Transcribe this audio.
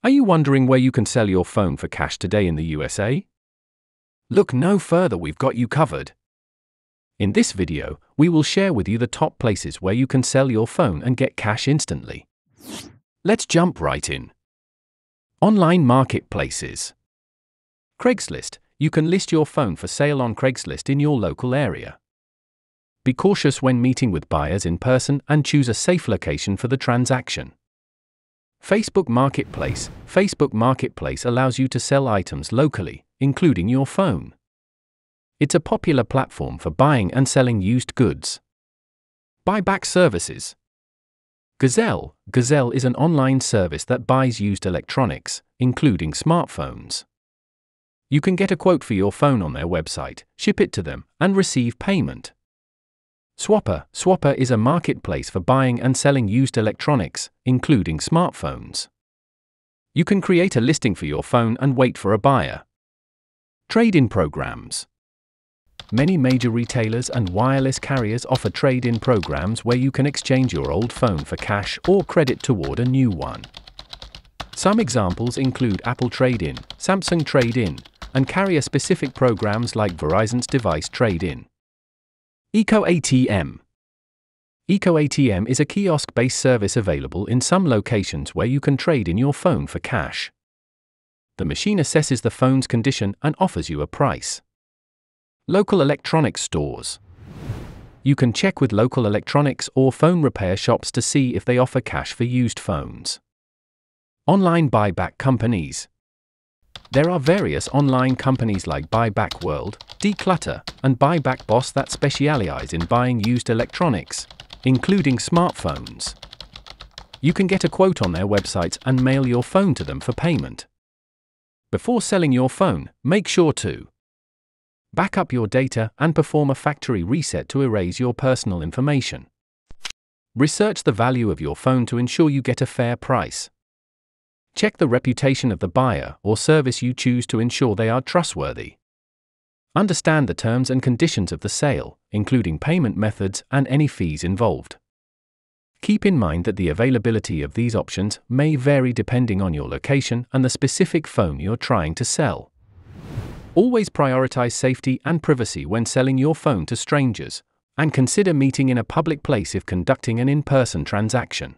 Are you wondering where you can sell your phone for cash today in the USA? Look no further, we've got you covered. In this video, we will share with you the top places where you can sell your phone and get cash instantly. Let's jump right in. Online marketplaces. Craigslist. You can list your phone for sale on Craigslist in your local area. Be cautious when meeting with buyers in person and choose a safe location for the transaction. Facebook Marketplace. Facebook Marketplace allows you to sell items locally, including your phone. It's a popular platform for buying and selling used goods. Buyback services. Gazelle. Gazelle is an online service that buys used electronics, including smartphones. You can get a quote for your phone on their website, ship it to them, and receive payment. Swapper. Swapper is a marketplace for buying and selling used electronics, including smartphones. You can create a listing for your phone and wait for a buyer. Trade-in programs. Many major retailers and wireless carriers offer trade-in programs where you can exchange your old phone for cash or credit toward a new one. Some examples include Apple Trade-in, Samsung Trade-in, and carrier-specific programs like Verizon's Device Trade-in. EcoATM. EcoATM is a kiosk-based service available in some locations where you can trade in your phone for cash. The machine assesses the phone's condition and offers you a price. Local electronics stores. You can check with local electronics or phone repair shops to see if they offer cash for used phones. Online buyback companies. There are various online companies like Buyback World, Declutter, and Buyback Boss that specialize in buying used electronics, including smartphones. You can get a quote on their websites and mail your phone to them for payment. Before selling your phone, make sure to back up your data and perform a factory reset to erase your personal information. Research the value of your phone to ensure you get a fair price. Check the reputation of the buyer or service you choose to ensure they are trustworthy. Understand the terms and conditions of the sale, including payment methods and any fees involved. Keep in mind that the availability of these options may vary depending on your location and the specific phone you're trying to sell. Always prioritize safety and privacy when selling your phone to strangers, and consider meeting in a public place if conducting an in-person transaction.